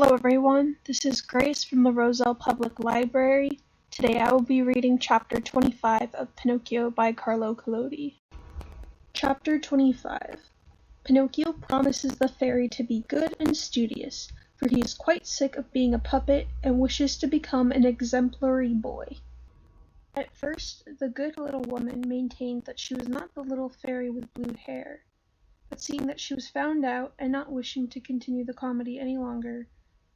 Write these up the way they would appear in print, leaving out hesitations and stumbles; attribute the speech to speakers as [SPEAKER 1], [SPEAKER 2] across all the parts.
[SPEAKER 1] Hello everyone, this is Grace from the Roselle Public Library. Today I will be reading Chapter 25 of Pinocchio by Carlo Collodi. Chapter 25. Pinocchio promises the fairy to be good and studious, for he is quite sick of being a puppet and wishes to become an exemplary boy. At first, the good little woman maintained that she was not the little fairy with blue hair, but seeing that she was found out and not wishing to continue the comedy any longer,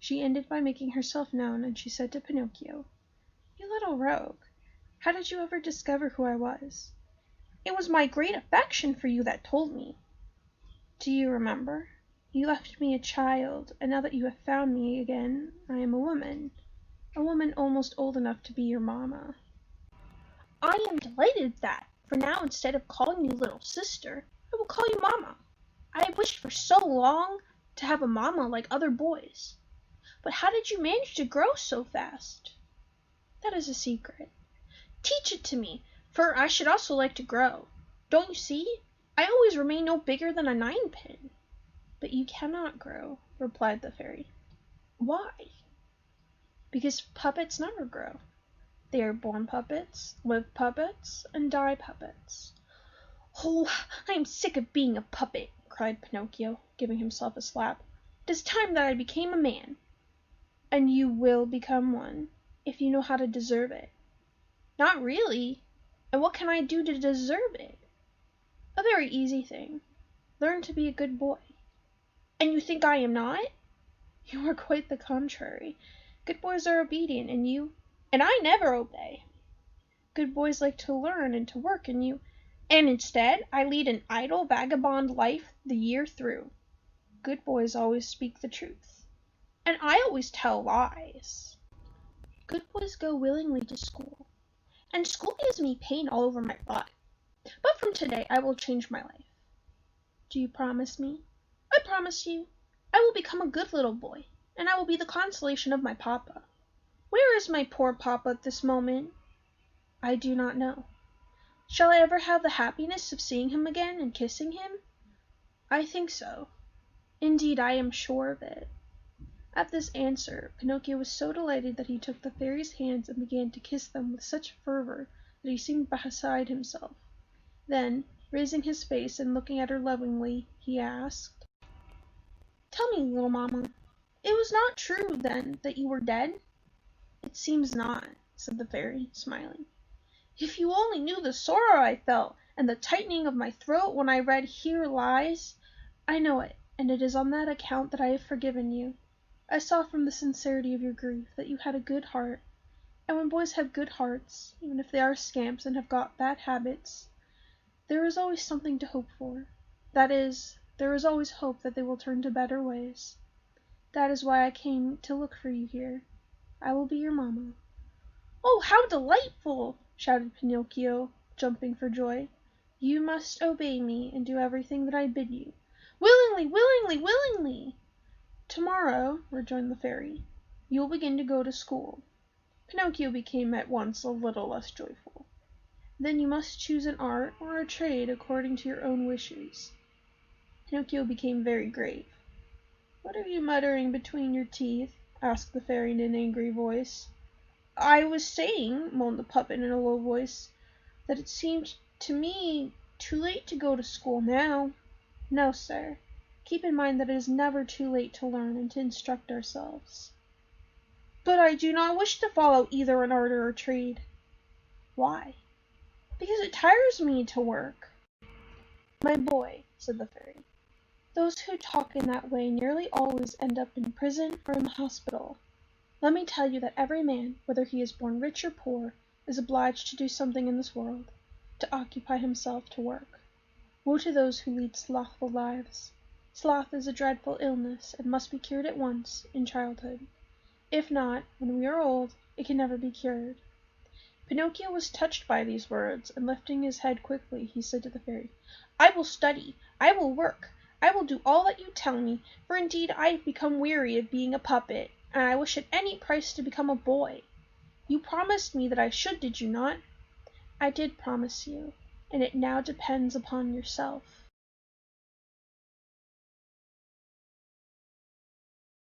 [SPEAKER 1] she ended by making herself known, and she said to Pinocchio, "You little rogue, how did you ever discover who I was?" "It was my great affection for you that told me." "Do you remember? You left me a child, and now that you have found me again, I am a woman almost old enough to be your mamma." "I am delighted at that, for now instead of calling you little sister, I will call you mamma. I have wished for so long to have a mamma like other boys. But how did you manage to grow so fast?" "That is a secret." "Teach it to me, for I should also like to grow. Don't you see? I always remain no bigger than a ninepin." "But you cannot grow," replied the fairy. "Why?" "Because puppets never grow. They are born puppets, live puppets, and die puppets." "Oh, I am sick of being a puppet," cried Pinocchio, giving himself a slap. "It is time that I became a man." "And you will become one, if you know how to deserve it." "Not really. And what can I do to deserve it?" "A very easy thing. Learn to be a good boy." "And you think I am not?" "You are quite the contrary. Good boys are obedient, and I never obey." "Good boys like to learn and to work, and instead I lead an idle, vagabond life the year through." "Good boys always speak the truth." "And I always tell lies." "Good boys go willingly to school." "And school gives me pain all over my body. But from today I will change my life." "Do you promise me?" "I promise you. I will become a good little boy, and I will be the consolation of my papa." "Where is my poor papa at this moment?" "I do not know." "Shall I ever have the happiness of seeing him again and kissing him?" "I think so. Indeed, I am sure of it." At this answer, Pinocchio was so delighted that he took the fairy's hands and began to kiss them with such fervor that he seemed beside himself. Then, raising his face and looking at her lovingly, he asked, "Tell me, little mamma, it was not true, then, that you were dead?" "It seems not," said the fairy, smiling. "If you only knew the sorrow I felt, and the tightening of my throat when I read 'Here lies'!" "I know it, and it is on that account that I have forgiven you. I saw from the sincerity of your grief that you had a good heart, and when boys have good hearts, even if they are scamps and have got bad habits, there is always something to hope for. That is, there is always hope that they will turn to better ways. That is why I came to look for you here. I will be your mamma." "Oh, how delightful!" shouted Pinocchio, jumping for joy. "You must obey me and do everything that I bid you." "Willingly, willingly, willingly!" "Tomorrow," rejoined the fairy, "you will begin to go to school." Pinocchio became at once a little less joyful. "Then you must choose an art or a trade according to your own wishes." Pinocchio became very grave. "What are you muttering between your teeth?" asked the fairy in an angry voice. "I was saying," moaned the puppet in a low voice, "that it seemed to me too late to go to school now." "No, sir. Keep in mind that it is never too late to learn and to instruct ourselves." "But I do not wish to follow either an art or a trade." "Why?" "Because it tires me to work." "My boy," said the fairy, "those who talk in that way nearly always end up in prison or in the hospital. Let me tell you that every man, whether he is born rich or poor, is obliged to do something in this world, to occupy himself, to work. Woe to those who lead slothful lives. Sloth is a dreadful illness, and must be cured at once, in childhood. If not, when we are old, it can never be cured." Pinocchio was touched by these words, and lifting his head quickly, he said to the fairy, "I will study, I will work, I will do all that you tell me, for indeed I have become weary of being a puppet, and I wish at any price to become a boy. You promised me that I should, did you not?" "I did promise you, and it now depends upon yourself."